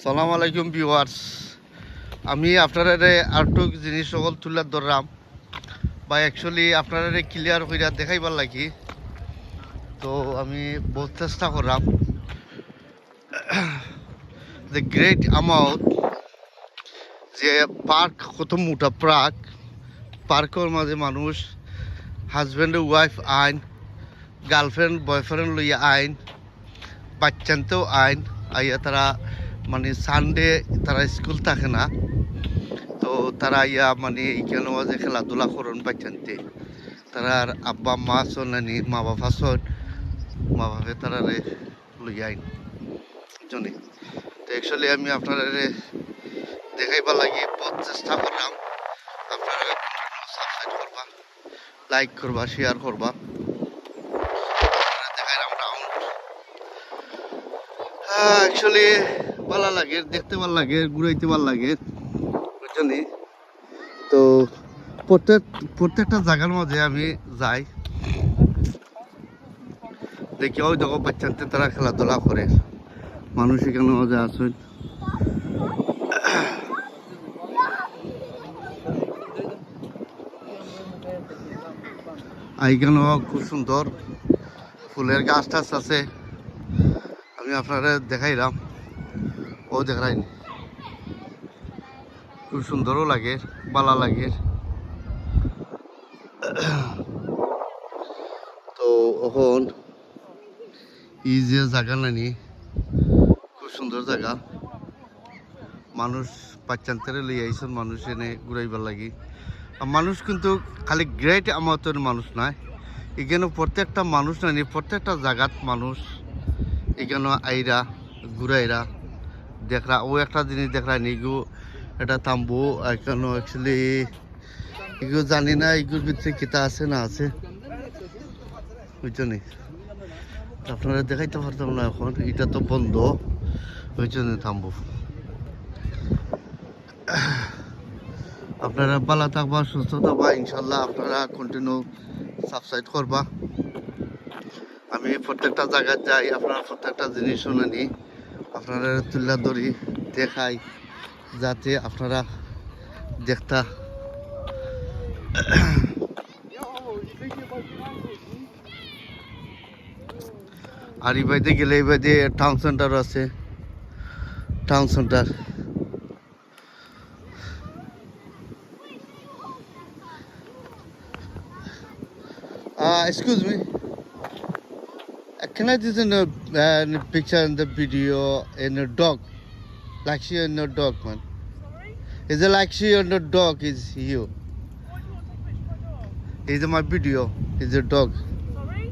সালাম আলাইকুম ভিউয়ার্স। আমি আপনারা আরেকটু জিনিস সকল তুলে ধরলাম বা অ্যাকচুয়ালি আপনারা ক্লিয়ার করে দেখাইবার লাগি। তো আমি বহুত চেষ্টা করলাম যে গ্রেট অ্যামাউন্ট যে পার্ক কত মোটা পার্কের মাঝে মানুষ হাজব্যান্ড ওয়াইফ আইন, গার্লফ্রেন্ড বয়ফ্রেন্ড লইয়া আইন, বাচ্চানতেও আইন আইয়া তারা মানে সানডে তারা স্কুল থাকে না, তো তারা ইয়া মানে এইখানে যে খেলাধুলা করুন বাচ্চানতে তারা আব্বা মা নানি মা বাবা মা বাপে তারা লইয়া আইন জনে। তো অ্যাকচুয়ালি আমি আপনারা দেখাইবার লাগি বহুত চেষ্টা করলাম। আপনারা সাবস্ক্রাইব করবা, লাইক করবা, শেয়ার করবা। দেখাইলাম রাউন্ড অ্যাকচুয়ালি ভালো লাগে, দেখতে ভালো লাগে, ঘুরাইতে ভালো লাগে বুঝছেন। তো প্রত্যেকটা জায়গার মাঝে আমি যাই, দেখি ওই দেখো বাচ্চাতে তারা খেলাধুলা করে, মানুষ এখানে মাঝে আসেন। এইখানেও খুব সুন্দর ফুলের গাছ টাছ আছে, আমি আপনারা দেখাইলাম। ও দেখাইনি, খুব সুন্দরও লাগে, ভালো লাগে। তো এখন এই যে জায়গা নানি খুব সুন্দর জায়গা, মানুষ বাচ্চান্তরে লই আইসন, মানুষ এনে ঘুরাইবার লাগি। মানুষ কিন্তু খালি গ্রেট আমাদের মানুষ নয়, এখানে প্রত্যেকটা মানুষ নানি প্রত্যেকটা জায়গাত মানুষ এখানে আইরা ঘুরাইরা দেখরা। ও একটা জিনিস দেখরা নিগু এটা থামবো এখানে অ্যাকচুয়ালি এগুলো জানি না এগুলোর ভিতরে কিতা আছে না আছে বুঝছেন। আপনারা দেখাইতে পারতাম না, এখন এটা তো বন্ধ, ওই জন্য থামবো। আপনারা ভালো থাকবা, সুস্থ থাকবা, ইনশাল্লাহ আপনারা কন্টিনিউ সাবস্ক্রাইব করবা। আমি প্রত্যেকটা জায়গায় যাই, আপনারা প্রত্যেকটা জিনিস শুনে নিই, আপনারা তুলে ধরি দেখাই, যাতে আপনারা দেখতা। আর এই বাইতে গেলে এই বাইতে টাউন সেন্টার আছে, town centre. Excuse me, can I just in a picture in the video in a dog, like she in a dog, man? Sorry? Is it like she and the dog is you? What do you want me to do with my dog? Is it my video? Is a dog? Sorry?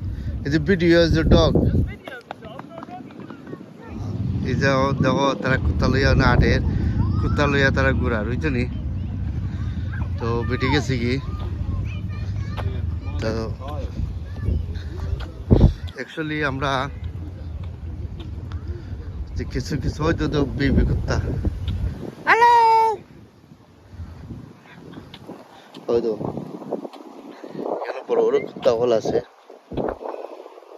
Is a video? Is a dog? Video of the dog? No dog. Is the তারা কুত্তা লইয়া না আটের কুত্তা লইয়া তারা ঘুরার বুঝছনি। তো বেটি গেছে কি, তো অ্যাকচুয়ালি আমরা যে কিছু কিছু হয়তো তো বেবি কুত্তা, হ্যালো হয়তো এখানে বড় বড় কুত্তা হল আছে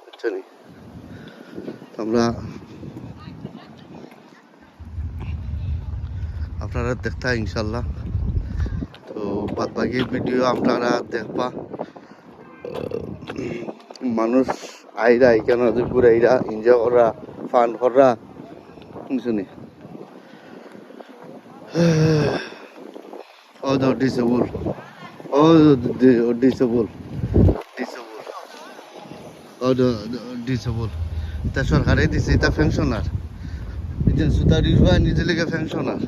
বুঝছনি। আমরা আপনারা দেখতা ইনশাল্লাহ। তো বাদ বাকি ভিডিও আপনারা দেখবা। মানুষ আইরা এখানে ঘুরাইরা এনজয় করা, ফান করা শুনি। ও ডিসেবল, ও ডিসেবল, ও ডিসেবল। তা সরকারে দিছে এটা পেনশনার, সুতার নিজে লেগে পেনশনার।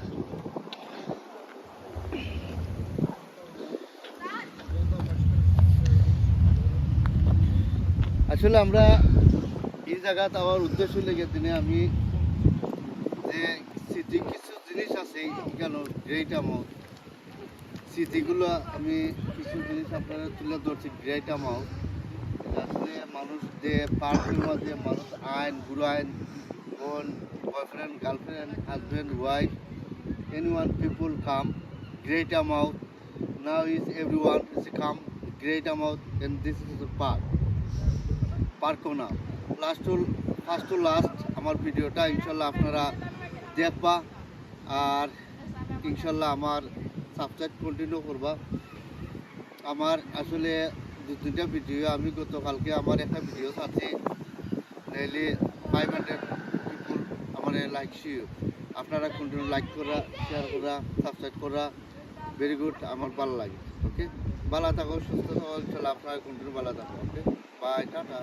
আসলে আমরা এই জায়গাতে আমার উদ্দেশ্য লেগে দিনে আমি যে স্মৃতি কিছু জিনিস আছে এখানে গ্রেট অ্যামাউন্ট স্মৃতিগুলো আমি কিছু জিনিস আপনারা তুলে ধরছি। গ্রেট অ্যামাউন্ট আসলে মানুষ যে পার্কের মধ্যে মানুষ আইন বুড়ো আইন বোন boyfriend girlfriend husband wife anyone people come great amount now is everyone is come great amount and this is the park now last to last আমার ভিডিওটা ইনশাল্লাহ আপনারা দেখবা আর ইনশাল্লাহ আমার সাবস্ক্রাইব কন্টিনিউ করবা। আমার আসলে 2-3টা ভিডিও আমি গতকালকে আমার একটা ভিডিও আছে ডেইলি 500 পিপুল আমার লাইক শিও। আপনারা কন্টিনিউ লাইক করা, শেয়ার করা, সাবস্ক্রাইব করা, ভেরি গুড, আমার ভালো লাগে। ওকে, ভালো থাকো, সুস্থ থাকো, ইনশাল্লাহ আপনারা কন্টিনিউ ভালো থাকো। ওকে, বাই, টাটা।